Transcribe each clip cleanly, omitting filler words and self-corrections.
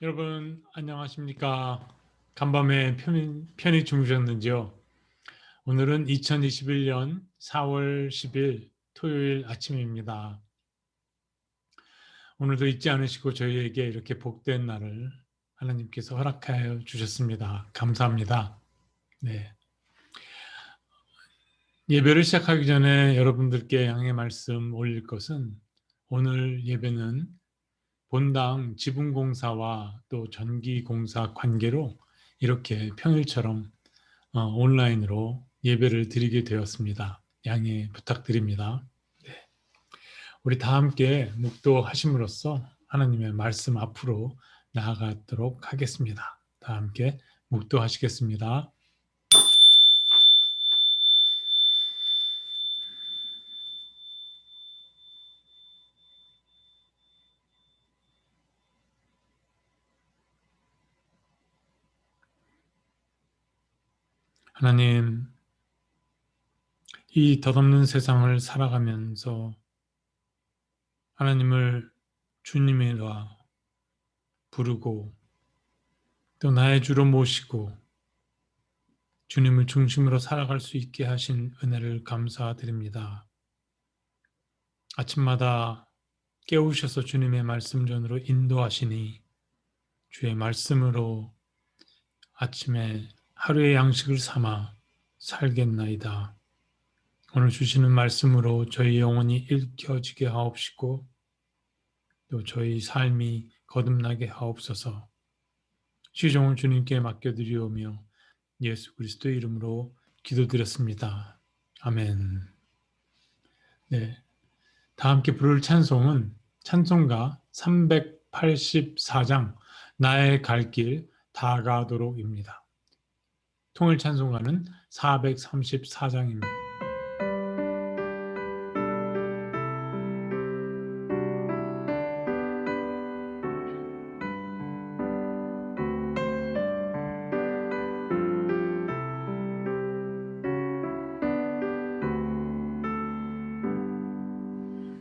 여러분 안녕하십니까? 간밤에 편히 주무셨는지요? 오늘은 2021년 4월 10일 토요일 아침입니다. 오늘도 잊지 않으시고 저희에게 이렇게 복된 날을 하나님께서 허락하여 주셨습니다. 감사합니다. 네. 예배를 시작하기 전에 여러분들께 양해 말씀 올릴 것은 오늘 예배는 본당 지붕공사와 또 전기공사 관계로 이렇게 평일처럼 온라인으로 예배를 드리게 되었습니다. 양해 부탁드립니다. 네. 우리 다 함께 묵도하심으로써 하나님의 말씀 앞으로 나아가도록 하겠습니다. 다 함께 묵도하시겠습니다. 하나님, 이 덧없는 세상을 살아가면서 하나님을 주님이라 부르고 또 나의 주로 모시고 주님을 중심으로 살아갈 수 있게 하신 은혜를 감사드립니다. 아침마다 깨우셔서 주님의 말씀전으로 인도하시니 주의 말씀으로 아침에 하루의 양식을 삼아 살겠나이다. 오늘 주시는 말씀으로 저희 영혼이 일켜지게 하옵시고 또 저희 삶이 거듭나게 하옵소서. 시종을 주님께 맡겨드리오며 예수 그리스도의 이름으로 기도드렸습니다. 아멘. 네, 다 함께 부를 찬송은 찬송가 384장 나의 갈 길 다가도록입니다. 통일 찬송가는 434장입니다.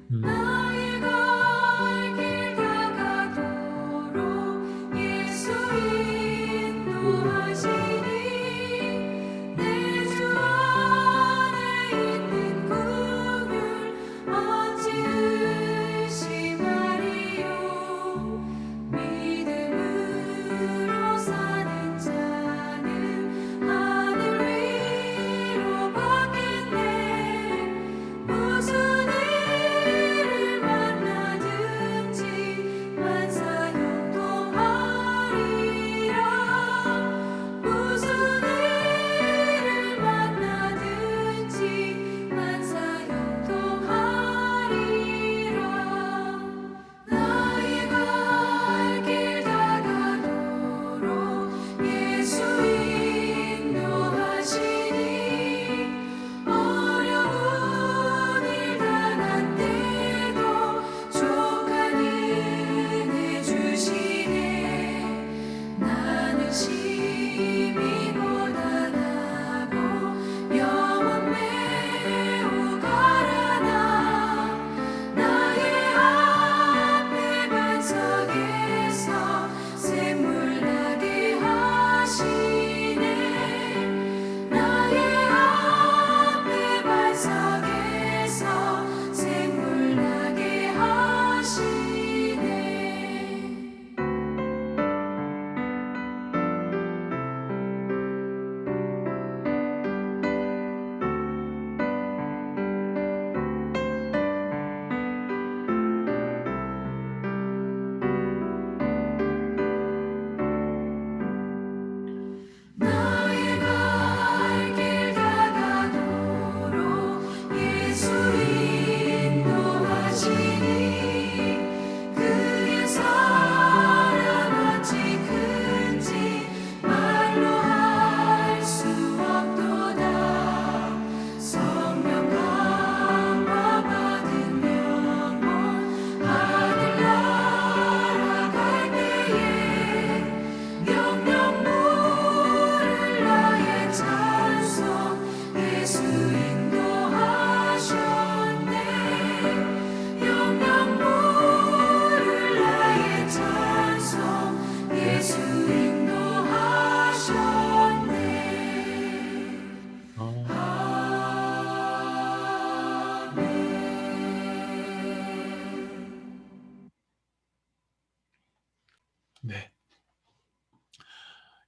나의 갈 길 다가도록 예수 인도하시니 내 주 안에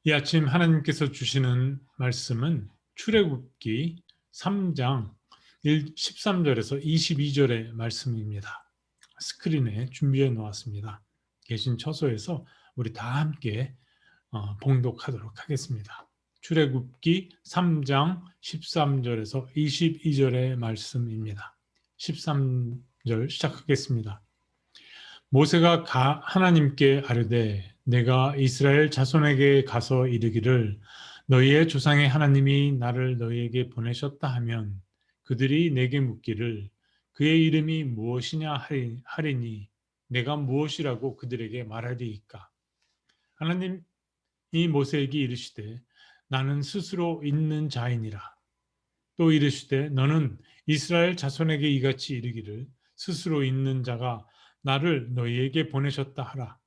이 아침 하나님께서 주시는 말씀은 출애굽기 3장 13절에서 22절의 말씀입니다. 스크린에 준비해 놓았습니다. 계신 처소에서 우리 다 함께 봉독하도록 하겠습니다. 출애굽기 3장 13절에서 22절의 말씀입니다. 13절 시작하겠습니다. 모세가 하나님께 아뢰되 내가 이스라엘 자손에게 가서 이르기를 너희의 조상의 하나님이 나를 너희에게 보내셨다 하면 그들이 내게 묻기를 그의 이름이 무엇이냐 하리니 내가 무엇이라고 그들에게 말하리이까. 하나님이 모세에게 이르시되 나는 스스로 있는 자이니라. 또 이르시되 너는 이스라엘 자손에게 이같이 이르기를 스스로 있는 자가 나를 너희에게 보내셨다 하라.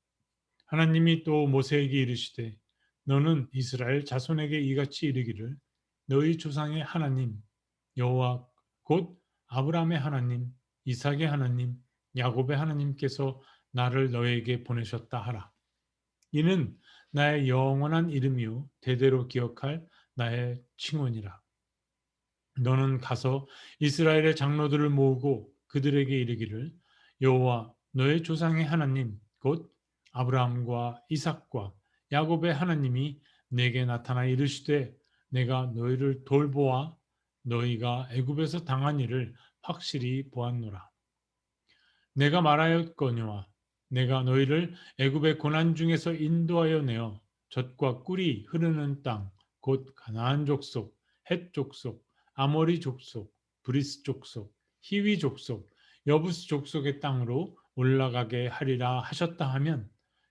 하나님이 또 모세에게 이르시되 너는 이스라엘 자손에게 이같이 이르기를 너희 조상의 하나님 여호와 곧 아브라함의 하나님 이삭의 하나님 야곱의 하나님께서 나를 너희에게 보내셨다 하라. 이는 나의 영원한 이름이요 대대로 기억할 나의 칭언이라. 너는 가서 이스라엘의 장로들을 모으고 그들에게 이르기를 여호와 너의 조상의 하나님 곧 아브라함과 이삭과 야곱의 하나님이 내게 나타나 이르시되 내가 너희를 돌보아 너희가 애굽에서 당한 일을 확실히 보았노라. 내가 말하였거니와 내가 너희를 애굽의 고난 중에서 인도하여 내어 젖과 꿀이 흐르는 땅 곧 가나안 족속, 헷 족속, 아모리 족속, 브리스 족속, 히위 족속, 여부스 족속의 땅으로 올라가게 하리라 하셨다 하면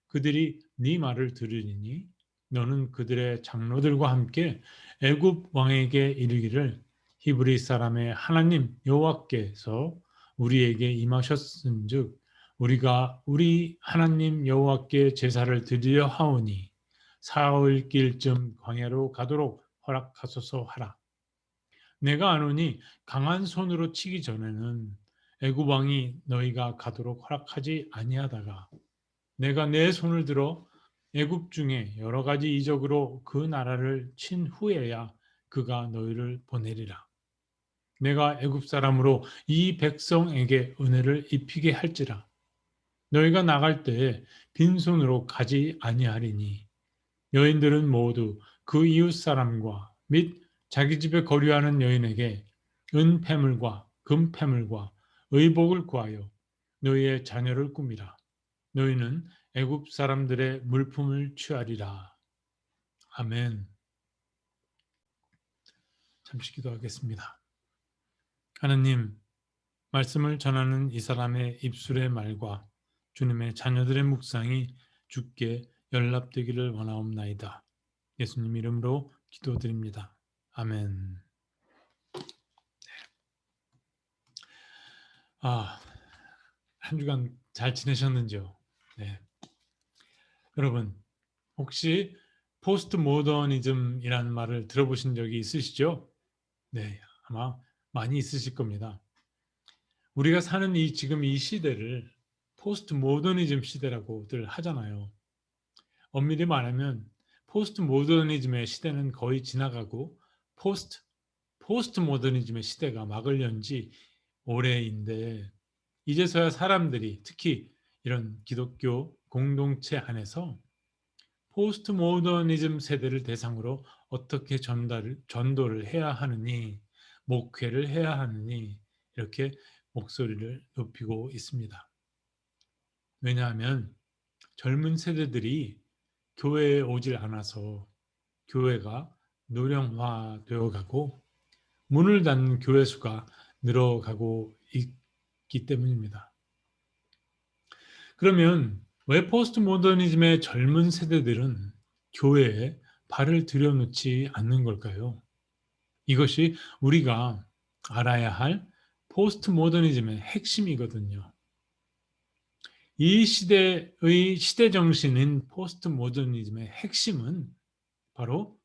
그들이 네 말을 들으리니 너는 그들의 장로들과 함께 애굽 왕에게 이르기를 히브리 사람의 하나님 여호와께서 우리에게 임하셨은즉 우리가 우리 하나님 여호와께 제사를 드리려 하오니 사흘길쯤 광야로 가도록 허락하소서 하라. 내가 아노니 강한 손으로 치기 전에는 애굽 왕이 너희가 가도록 허락하지 아니하다가 내가 내 손을 들어 애굽 중에 여러 가지 이적으로 그 나라를 친 후에야 그가 너희를 보내리라. 내가 애굽 사람으로 이 백성에게 은혜를 입히게 할지라. 너희가 나갈 때에 빈손으로 가지 아니하리니 여인들은 모두 그 이웃 사람과 및 자기 집에 거류하는 여인에게 은폐물과 금폐물과 의복을 구하여 너희의 자녀를 꾸미라. 너희는 애굽 사람들의 물품을 취하리라. 아멘. 잠시 기도하겠습니다. 하나님, 말씀을 전하는 이 사람의 입술의 말과 주님의 자녀들의 묵상이 주께 연락되기를 원하옵나이다. 예수님 이름으로 기도드립니다. 아멘. 한 주간 잘 지내셨는지요? 네. 여러분, 혹시 포스트 모더니즘이라는 말을 들어보신 적이 있으시죠? 네, 아마 많이 있으실 겁니다. 우리가 사는 지금 이 시대를 포스트 모더니즘 시대라고들 하잖아요. 엄밀히 말하면 포스트 모더니즘의 시대는 거의 지나가고 포스트 모더니즘의 시대가 막을 연 지 오래인데 이제서야 사람들이 특히 이런 기독교 공동체 안에서 포스트 모더니즘 세대를 대상으로 어떻게 전도를 해야 하느니 목회를 해야 하느니 이렇게 목소리를 높이고 있습니다. 왜냐하면 젊은 세대들이 교회에 오질 않아서 교회가 노령화되어 가고 문을 닫는 교회 수가 늘어가고 있기 때문입니다. 그러면 왜 포스트 모더니즘의 젊은 세대들은 교회에 발을 들여놓지 않는 걸까요? 이것이 우리가 알아야 할 포스트 모더니즘의 핵심이거든요. 이 시대의 시대 정신인 포스트 모더니즘의 핵심은 바로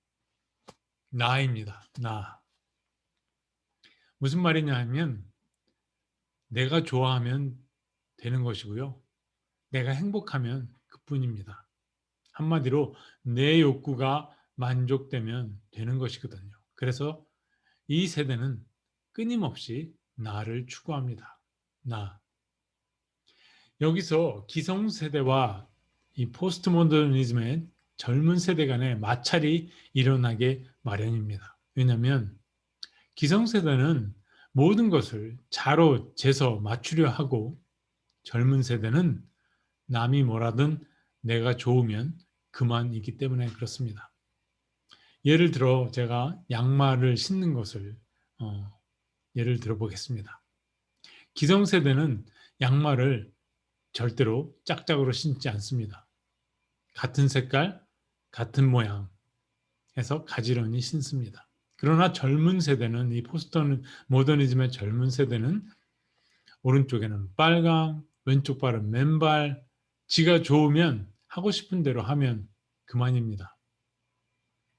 나입니다. 나. 무슨 말이냐 하면 내가 좋아하면 되는 것이고요. 내가 행복하면 그뿐입니다. 한마디로 내 욕구가 만족되면 되는 것이거든요. 그래서 이 세대는 끊임없이 나를 추구합니다. 나. 여기서 기성세대와 이 포스트 모더니즘의 젊은 세대 간의 마찰이 일어나게 마련입니다. 왜냐하면 기성세대는 모든 것을 자로 재서 맞추려 하고 젊은 세대는 남이 뭐라든 내가 좋으면 그만이기 때문에 그렇습니다. 예를 들어 제가 양말을 신는 것을 예를 들어 보겠습니다. 기성세대는 양말을 절대로 짝짝으로 신지 않습니다. 같은 색깔, 같은 모양 해서 가지런히 신습니다. 그러나 젊은 세대는 이 포스트 모더니즘의 젊은 세대는 오른쪽에는 빨강, 왼쪽 발은 맨발, 지가 좋으면 하고 싶은 대로 하면 그만입니다.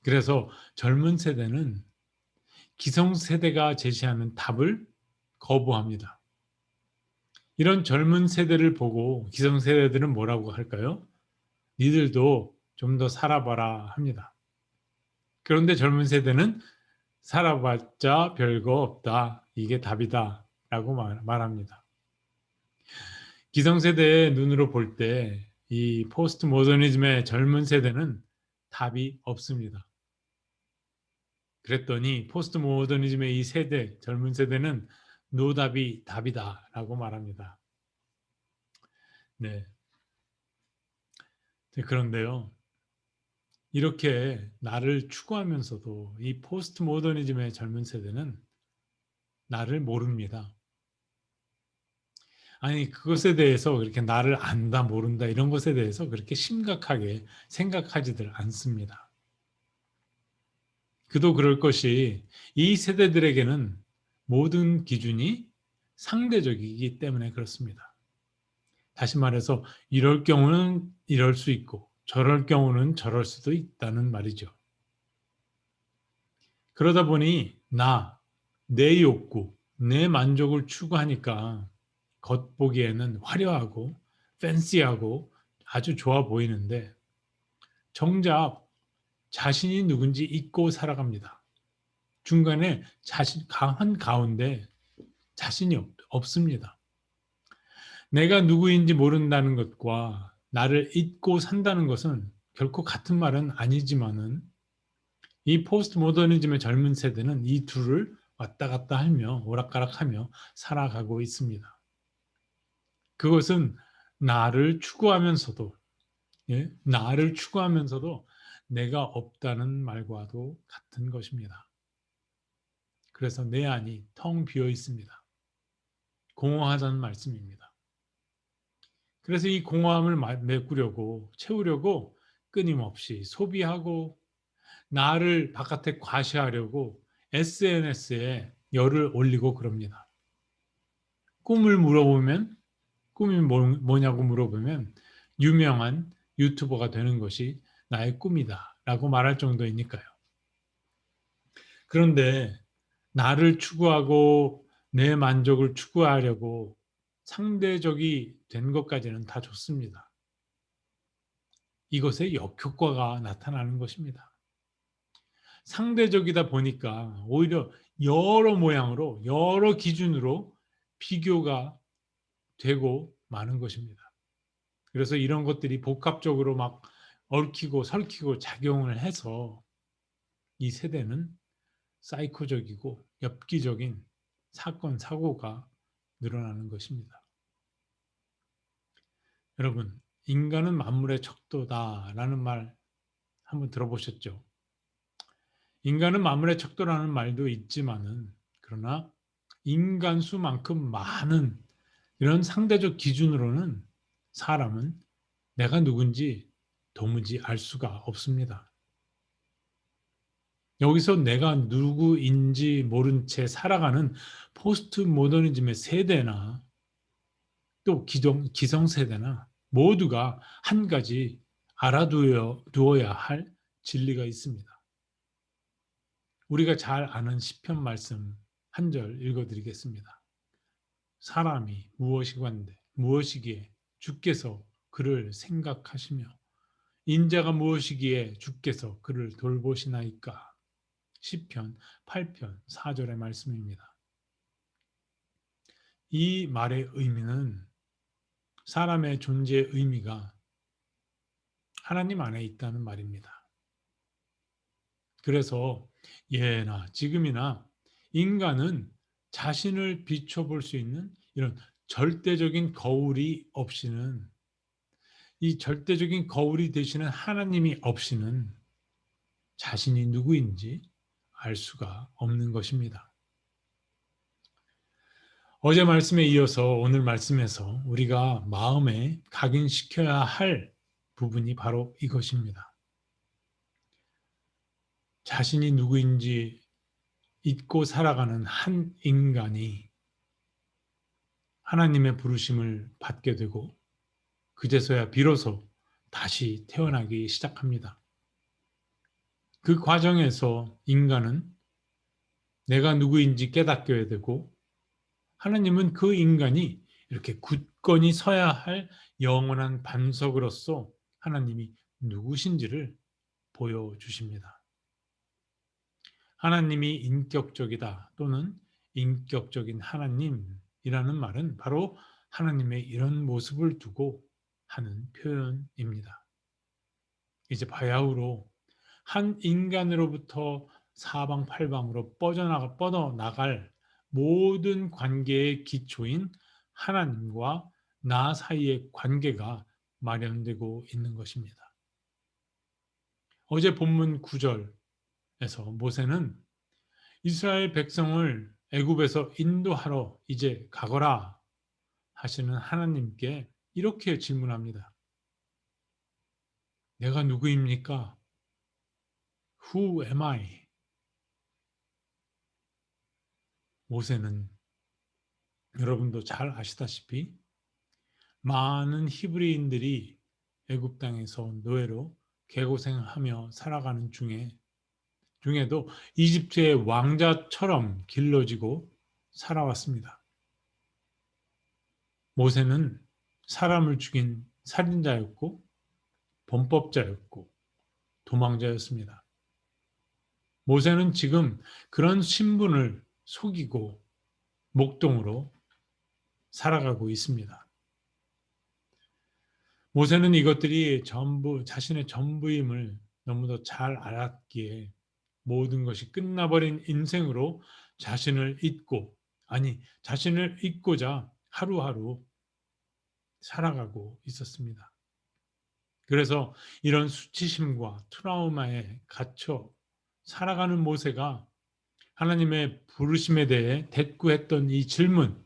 그래서 젊은 세대는 기성세대가 제시하는 답을 거부합니다. 이런 젊은 세대를 보고 기성세대들은 뭐라고 할까요? 니들도 좀 더 살아봐라 합니다. 그런데 젊은 세대는 살아봤자 별거 없다. 이게 답이다. 라고 말합니다. 기성세대의 눈으로 볼 때 이 포스트 모더니즘의 젊은 세대는 답이 없습니다. 그랬더니 포스트 모더니즘의 이 세대, 젊은 세대는 노답이 답이다라고 말합니다. 네. 그런데요. 이렇게 나를 추구하면서도 이 포스트 모더니즘의 젊은 세대는 나를 모릅니다. 아니, 그것에 대해서 그렇게 나를 안다, 모른다, 이런 것에 대해서 그렇게 심각하게 생각하지들 않습니다. 그도 그럴 것이 이 세대들에게는 모든 기준이 상대적이기 때문에 그렇습니다. 다시 말해서 이럴 경우는 이럴 수 있고 저럴 경우는 저럴 수도 있다는 말이죠. 그러다 보니 내 욕구, 내 만족을 추구하니까 겉보기에는 화려하고 팬시하고 아주 좋아 보이는데 정작 자신이 누군지 잊고 살아갑니다. 중간에 한 가운데 자신이 없습니다. 내가 누구인지 모른다는 것과 나를 잊고 산다는 것은 결코 같은 말은 아니지만은 이 포스트 모더니즘의 젊은 세대는 이 둘을 왔다 갔다 하며 오락가락하며 살아가고 있습니다. 그것은 나를 추구하면서도 나를 추구하면서도 내가 없다는 말과도 같은 것입니다. 그래서 내 안이 텅 비어 있습니다. 공허하다는 말씀입니다. 그래서 이 공허함을 메꾸려고 채우려고 끊임없이 소비하고 나를 바깥에 과시하려고 SNS에 열을 올리고 그럽니다. 꿈이 뭐냐고 물어보면 유명한 유튜버가 되는 것이 나의 꿈이다 라고 말할 정도이니까요. 그런데 나를 추구하고 내 만족을 추구하려고 상대적이 된 것까지는 다 좋습니다. 이것에 역효과가 나타나는 것입니다. 상대적이다 보니까 오히려 여러 모양으로 여러 기준으로 비교가 되고 마는 것입니다. 그래서 이런 것들이 복합적으로 막 얽히고 설키고 작용을 해서 이 세대는 사이코적이고 엽기적인 사건, 사고가 늘어나는 것입니다. 여러분, 인간은 만물의 척도다라는 말 한번 들어보셨죠? 인간은 만물의 척도라는 말도 있지만은 그러나 인간 수만큼 많은 이런 상대적 기준으로는 사람은 내가 누군지 도무지 알 수가 없습니다. 여기서 내가 누구인지 모른 채 살아가는 포스트 모더니즘의 세대나 또 기성세대나 모두가 한 가지 알아두어야 할 진리가 있습니다. 우리가 잘 아는 시편 말씀 한 절 읽어드리겠습니다. 사람이 무엇이건대 무엇이기에 주께서 그를 생각하시며 인자가 무엇이기에 주께서 그를 돌보시나이까. 시편 8편 4절의 말씀입니다. 이 말의 의미는 사람의 존재의 의미가 하나님 안에 있다는 말입니다. 그래서 예나 지금이나 인간은 자신을 비춰볼 수 있는 이런 절대적인 거울이 없이는, 이 절대적인 거울이 되시는 하나님이 없이는 자신이 누구인지 알 수가 없는 것입니다. 어제 말씀에 이어서 오늘 말씀에서 우리가 마음에 각인시켜야 할 부분이 바로 이것입니다. 자신이 누구인지 잊고 살아가는 한 인간이 하나님의 부르심을 받게 되고 그제서야 비로소 다시 태어나기 시작합니다. 그 과정에서 인간은 내가 누구인지 깨닫게 되고 하나님은 그 인간이 이렇게 굳건히 서야 할 영원한 반석으로서 하나님이 누구신지를 보여주십니다. 하나님이 인격적이다 또는 인격적인 하나님이라는 말은 바로 하나님의 이런 모습을 두고 하는 표현입니다. 이제 바야흐로 한 인간으로부터 사방팔방으로 뻗어나갈 모든 관계의 기초인 하나님과 나 사이의 관계가 마련되고 있는 것입니다. 어제 본문 9절에서 모세는 이스라엘 백성을 애굽에서 인도하러 이제 가거라 하시는 하나님께 이렇게 질문합니다. 내가 누구입니까? Who am I? 모세는 여러분도 잘 아시다시피 많은 히브리인들이 애굽 땅에서 노예로 개고생하며 살아가는 중에도 이집트의 왕자처럼 길러지고 살아왔습니다. 모세는 사람을 죽인 살인자였고 범법자였고 도망자였습니다. 모세는 지금 그런 신분을 속이고 목동으로 살아가고 있습니다. 모세는 이것들이 전부 자신의 전부임을 너무도 잘 알았기에 모든 것이 끝나버린 인생으로 자신을 잊고자 하루하루 살아가고 있었습니다. 그래서 이런 수치심과 트라우마에 갇혀 살아가는 모세가 하나님의 부르심에 대해 대꾸했던 이 질문,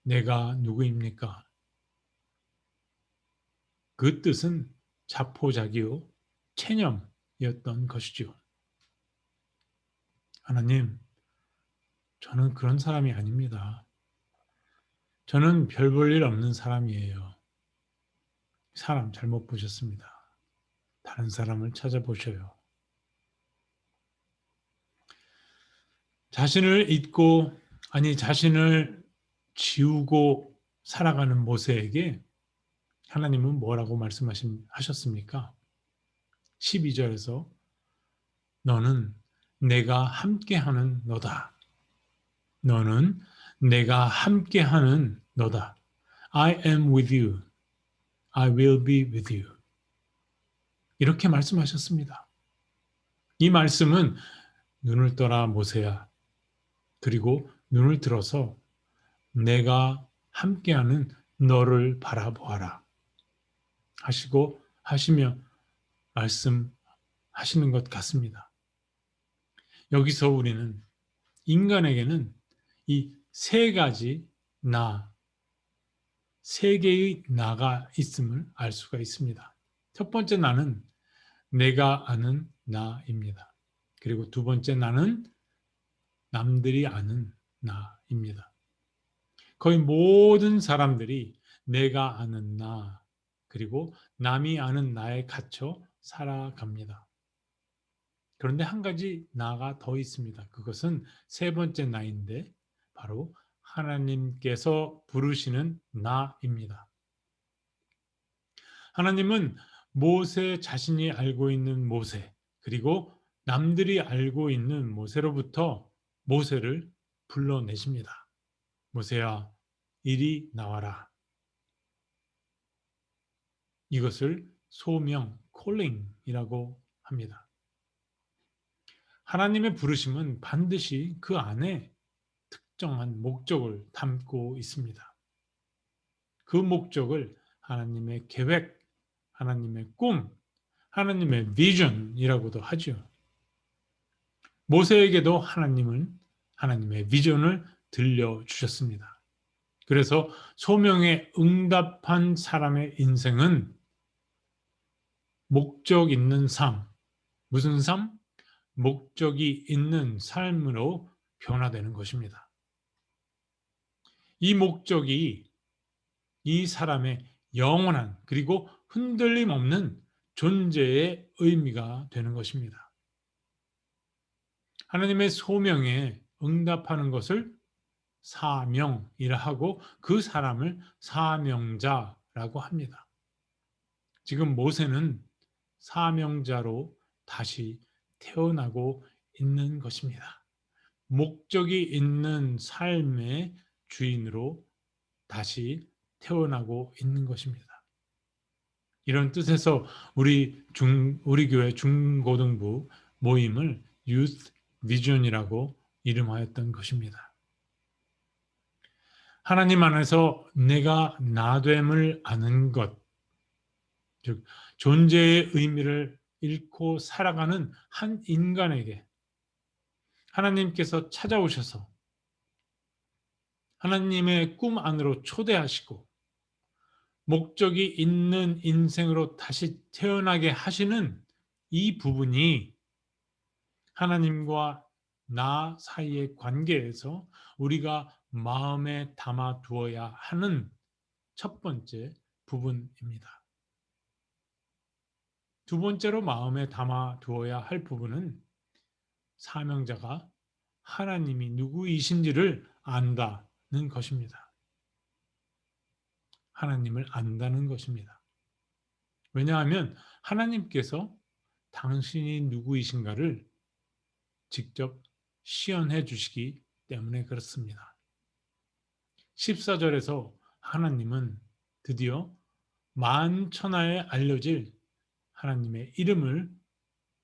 내가 누구입니까? 그 뜻은 자포자기요, 체념이었던 것이죠. 하나님, 저는 그런 사람이 아닙니다. 저는 별 볼 일 없는 사람이에요. 사람 잘못 보셨습니다. 다른 사람을 찾아보셔요. 자신을 잊고, 자신을 지우고 살아가는 모세에게 하나님은 뭐라고 말씀하셨습니까? 12절에서 너는 내가 함께하는 너다. 너는 내가 함께하는 너다. I am with you. I will be with you. 이렇게 말씀하셨습니다. 이 말씀은 눈을 떠라 모세야. 그리고 눈을 들어서 내가 함께하는 너를 바라보아라. 하시며 말씀하시는 것 같습니다. 여기서 우리는 인간에게는 이 세 가지 세 개의 나가 있음을 알 수가 있습니다. 첫 번째 나는 내가 아는 나입니다. 그리고 두 번째 나는 남들이 아는 나입니다. 거의 모든 사람들이 내가 아는 나, 그리고 남이 아는 나에 갇혀 살아갑니다. 그런데 한 가지 나가 더 있습니다. 그것은 세 번째 나인데 바로 하나님께서 부르시는 나입니다. 하나님은 모세 자신이 알고 있는 모세, 그리고 남들이 알고 있는 모세로부터 모세를 불러내십니다. 모세야, 이리 나와라. 이것을 소명, 콜링이라고 합니다. 하나님의 부르심은 반드시 그 안에 특정한 목적을 담고 있습니다. 그 목적을 하나님의 계획, 하나님의 꿈, 하나님의 비전이라고도 하죠. 모세에게도 하나님은 하나님의 비전을 들려주셨습니다. 그래서 소명에 응답한 사람의 인생은 목적 있는 삶, 무슨 삶? 목적이 있는 삶으로 변화되는 것입니다. 이 목적이 이 사람의 영원한 그리고 흔들림 없는 존재의 의미가 되는 것입니다. 하나님의 소명에 응답하는 것을 사명이라 하고 그 사람을 사명자라고 합니다. 지금 모세는 사명자로 다시 태어나고 있는 것입니다. 목적이 있는 삶의 주인으로 다시 태어나고 있는 것입니다. 이런 뜻에서 우리 교회 중고등부 모임을 Youth Vision이라고 이름하였던 것입니다. 하나님 안에서 내가 나됨을 아는 것, 즉 존재의 의미를 잃고 살아가는 한 인간에게 하나님께서 찾아오셔서 하나님의 꿈 안으로 초대하시고 목적이 있는 인생으로 다시 태어나게 하시는 이 부분이 하나님과 나 사이의 관계에서 우리가 마음에 담아 두어야 하는 첫 번째 부분입니다. 두 번째로 마음에 담아 두어야 할 부분은 사명자가 하나님이 누구이신지를 안다는 것입니다. 하나님을 안다는 것입니다. 왜냐하면 하나님께서 당신이 누구이신가를 직접 시연해 주시기 때문에 그렇습니다. 14절에서 하나님은 드디어 만천하에 알려질 하나님의 이름을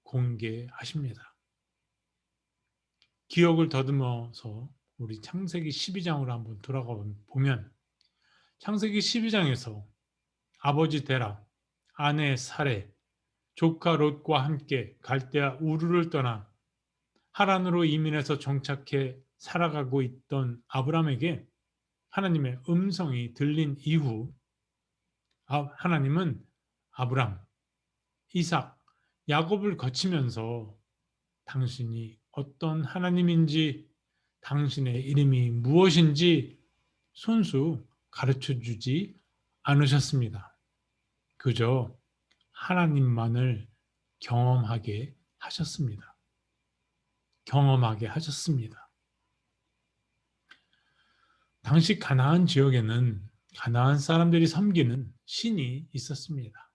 공개하십니다. 기억을 더듬어서 우리 창세기 12장으로 한번 돌아가 보면 창세기 12장에서 아버지 데라, 아내 사레, 조카 롯과 함께 갈대아 우르를 떠나 하란으로 이민해서 정착해 살아가고 있던 아브람에게 하나님의 음성이 들린 이후 하나님은 아브람, 이삭, 야곱을 거치면서 당신이 어떤 하나님인지 당신의 이름이 무엇인지 손수 가르쳐주지 않으셨습니다. 그저 하나님만을 경험하게 하셨습니다. 경험하게 하셨습니다. 당시 가나안 지역에는 가나안 사람들이 섬기는 신이 있었습니다.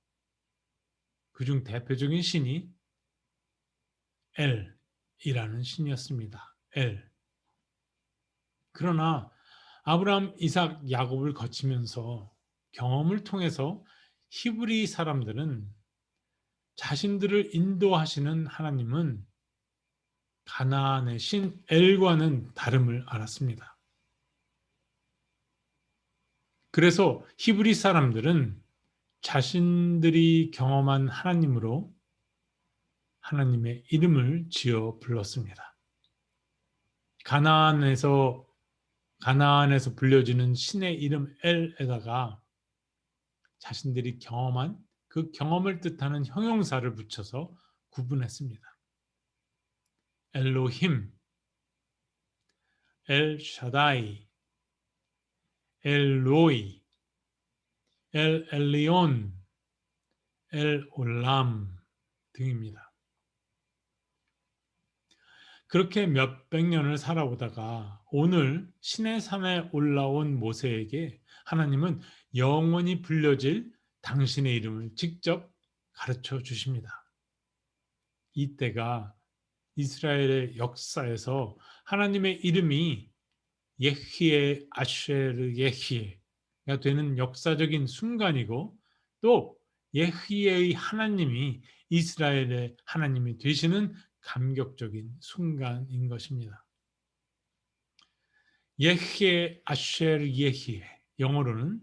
그중 대표적인 신이 엘이라는 신이었습니다. 엘. 그러나 아브라함, 이삭, 야곱을 거치면서 경험을 통해서 히브리 사람들은 자신들을 인도하시는 하나님은 가나안의 신 엘과는 다름을 알았습니다. 그래서 히브리 사람들은 자신들이 경험한 하나님으로 하나님의 이름을 지어 불렀습니다. 가나안에서 불려지는 신의 이름 엘에다가 자신들이 경험한 그 경험을 뜻하는 형용사를 붙여서 구분했습니다. 엘로힘, 엘샤다이, 엘로이, 엘리온, 엘올람 등입니다. 그렇게 몇백 년을 살아오다가 오늘 신의 산에 올라온 모세에게 하나님은 영원히 불려질 당신의 이름을 직접 가르쳐 주십니다. 이때가 이스라엘의 역사에서 하나님의 이름이 예히에 아쉐르 예히에가 되는 역사적인 순간이고, 또 예히에의 하나님이 이스라엘의 하나님이 되시는 감격적인 순간인 것입니다. 예히에 아쉐르 예히에, 영어로는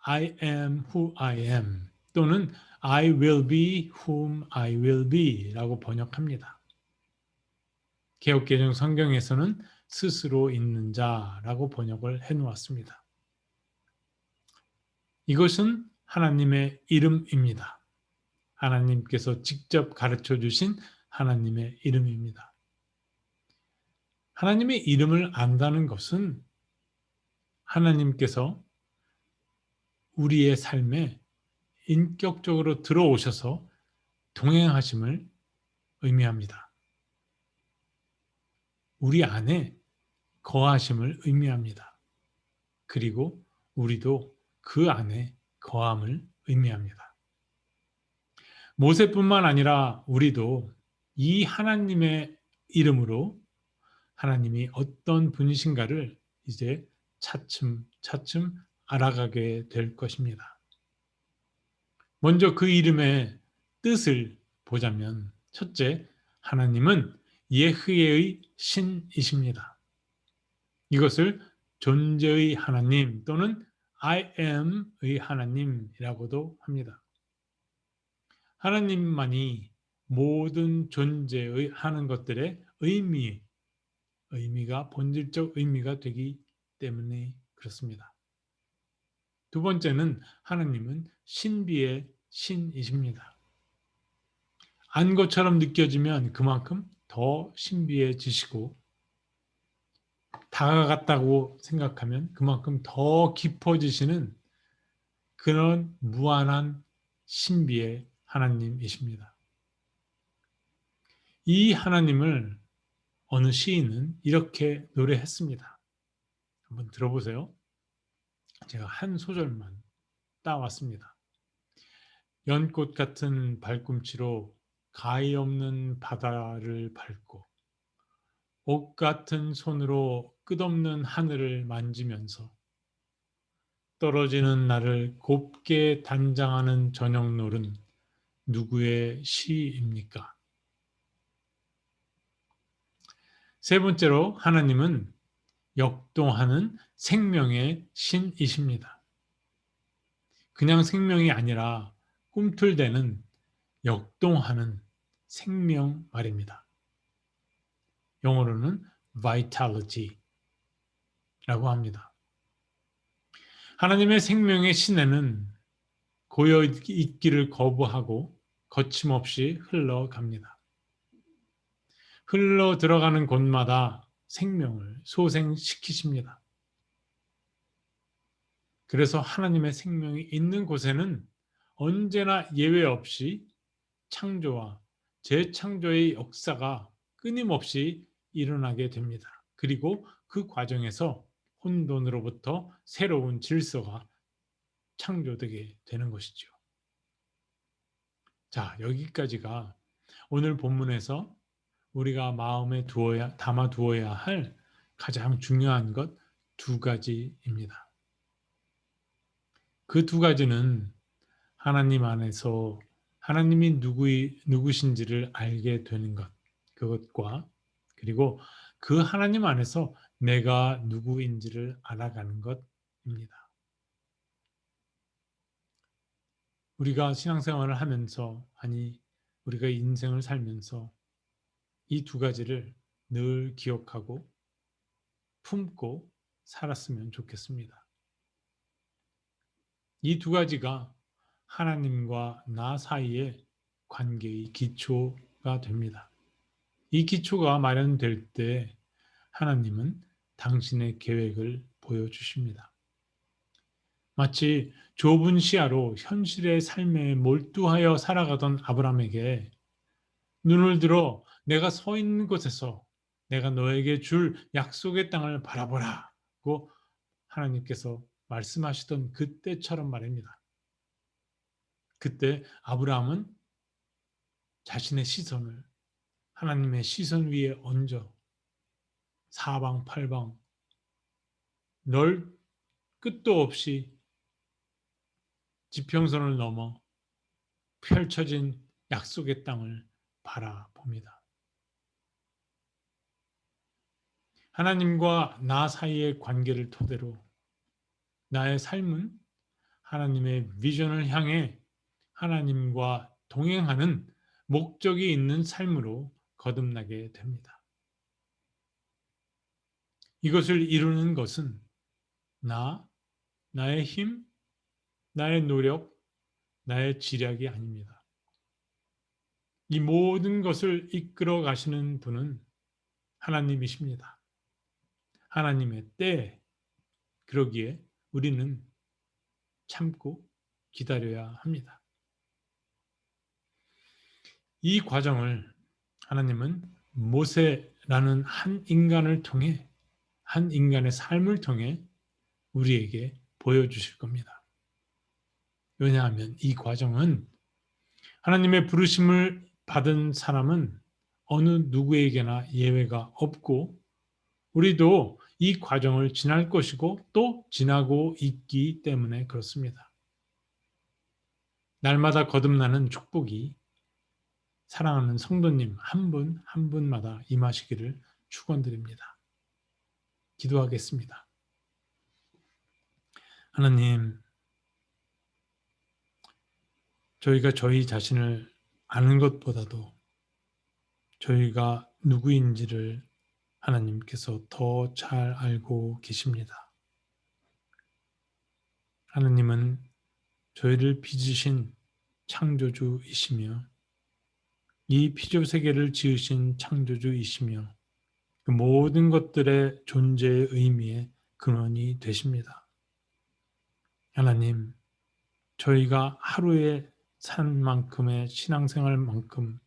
I am who I am 또는 I will be whom I will be 라고 번역합니다. 개역개정 성경에서는 스스로 있는 자라고 번역을 해놓았습니다. 이것은 하나님의 이름입니다. 하나님께서 직접 가르쳐 주신 하나님의 이름입니다. 하나님의 이름을 안다는 것은 하나님께서 우리의 삶에 인격적으로 들어오셔서 동행하심을 의미합니다. 우리 안에 거하심을 의미합니다. 그리고 우리도 그 안에 거함을 의미합니다. 모세뿐만 아니라 우리도 이 하나님의 이름으로 하나님이 어떤 분이신가를 이제 차츰 알아가게 될 것입니다. 먼저 그 이름의 뜻을 보자면, 첫째, 하나님은 예흐예의 신이십니다. 이것을 존재의 하나님 또는 I am의 하나님이라고도 합니다. 하나님만이 모든 존재의 하는 것들의 의미가 본질적 의미가 되기 때문에 그렇습니다. 두 번째는 하나님은 신비의 신이십니다. 안 것처럼 느껴지면 그만큼 더 신비해지시고, 다가갔다고 생각하면 그만큼 더 깊어지시는 그런 무한한 신비의 하나님이십니다. 이 하나님을 어느 시인은 이렇게 노래했습니다. 한번 들어보세요. 제가 한 소절만 따왔습니다. 연꽃 같은 발꿈치로 가히 없는 바다를 밟고, 옷 같은 손으로 끝없는 하늘을 만지면서 떨어지는 나를 곱게 단장하는 저녁놀은 누구의 시입니까? 세 번째로, 하나님은 역동하는 생명의 신이십니다. 그냥 생명이 아니라 꿈틀대는 역동하는 생명 말입니다. 영어로는 vitality라고 합니다. 하나님의 생명의 신에는 고여 있기를 거부하고 거침없이 흘러갑니다. 흘러 들어가는 곳마다 생명을 소생시키십니다. 그래서 하나님의 생명이 있는 곳에는 언제나 예외 없이 창조와 재창조의 역사가 끊임없이 일어나게 됩니다. 그리고 그 과정에서 혼돈으로부터 새로운 질서가 창조되게 되는 것이죠. 자, 여기까지가 오늘 본문에서 우리가 마음에 담아 두어야 할 가장 중요한 것 두 가지입니다. 그 두 가지는 하나님 안에서 하나님이 누구신지를 알게 되는 것, 그것과 그리고 그 하나님 안에서 내가 누구인지를 알아가는 것입니다. 우리가 신앙생활을 하면서, 아니 우리가 인생을 살면서 이 두 가지를 늘 기억하고 품고 살았으면 좋겠습니다. 이 두 가지가 하나님과 나 사이의 관계의 기초가 됩니다. 이 기초가 마련될 때 하나님은 당신의 계획을 보여주십니다. 마치 좁은 시야로 현실의 삶에 몰두하여 살아가던 아브라함에게 눈을 들어 내가 서 있는 곳에서 내가 너에게 줄 약속의 땅을 바라보라고 하나님께서 말씀하시던 그때처럼 말입니다. 그때 아브라함은 자신의 시선을 하나님의 시선 위에 얹어 사방팔방 끝도 없이 지평선을 넘어 펼쳐진 약속의 땅을 바라봅니다. 하나님과 나 사이의 관계를 토대로 나의 삶은 하나님의 비전을 향해 하나님과 동행하는 목적이 있는 삶으로 거듭나게 됩니다. 이것을 이루는 것은 나의 힘, 나의 노력, 나의 지략이 아닙니다. 이 모든 것을 이끌어 가시는 분은 하나님이십니다. 하나님의 때, 그러기에 우리는 참고 기다려야 합니다. 이 과정을 하나님은 모세라는 한 인간을 통해, 한 인간의 삶을 통해 우리에게 보여주실 겁니다. 왜냐하면 이 과정은 하나님의 부르심을 받은 사람은 어느 누구에게나 예외가 없고 우리도 이 과정을 지날 것이고 또 지나고 있기 때문에 그렇습니다. 날마다 거듭나는 축복이 사랑하는 성도님 한 분 한 분마다 임하시기를 축원드립니다. 기도하겠습니다. 하나님, 저희가 저희 자신을 아는 것보다도 저희가 누구인지를 하나님께서 더 잘 알고 계십니다. 하나님은 저희를 빚으신 창조주이시며 이 피조 세계를 지으신 창조주이시며 그 모든 것들의 존재의 의미의 근원이 되십니다. 하나님, 저희가 하루에 산 만큼의 신앙생활만큼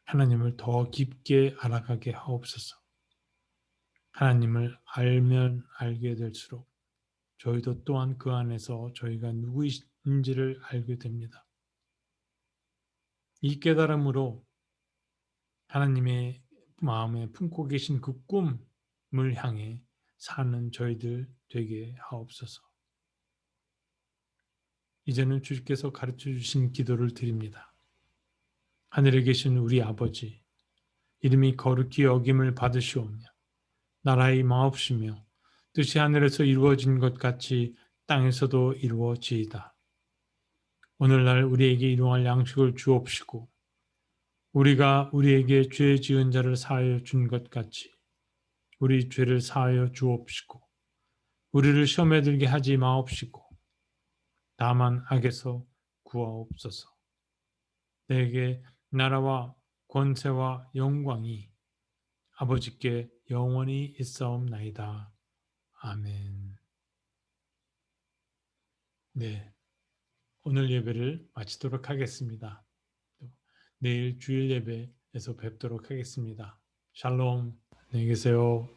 하나님을 더 깊게 알아가게 하옵소서. 하나님을 알면 알게 될수록 저희도 또한 그 안에서 저희가 누구인지를 알게 됩니다. 이 깨달음으로 하나님의 마음에 품고 계신 그 꿈을 향해 사는 저희들 되게 하옵소서. 이제는 주께서 가르쳐 주신 기도를 드립니다. 하늘에 계신 우리 아버지, 이름이 거룩히 여김을 받으시오며 나라의 마옵시며 뜻이 하늘에서 이루어진 것 같이 땅에서도 이루어지이다. 오늘날 우리에게 일용할 양식을 주옵시고 우리가 우리에게 죄 지은 자를 사하여 준 것 같이 우리 죄를 사하여 주옵시고 우리를 시험에 들게 하지 마옵시고 다만 악에서 구하옵소서. 내게 나라와 권세와 영광이 아버지께 영원히 있사옵나이다. 아멘. 네, 오늘 예배를 마치도록 하겠습니다. 내일 주일 예배에서 뵙도록 하겠습니다. 샬롬, 안녕히 계세요.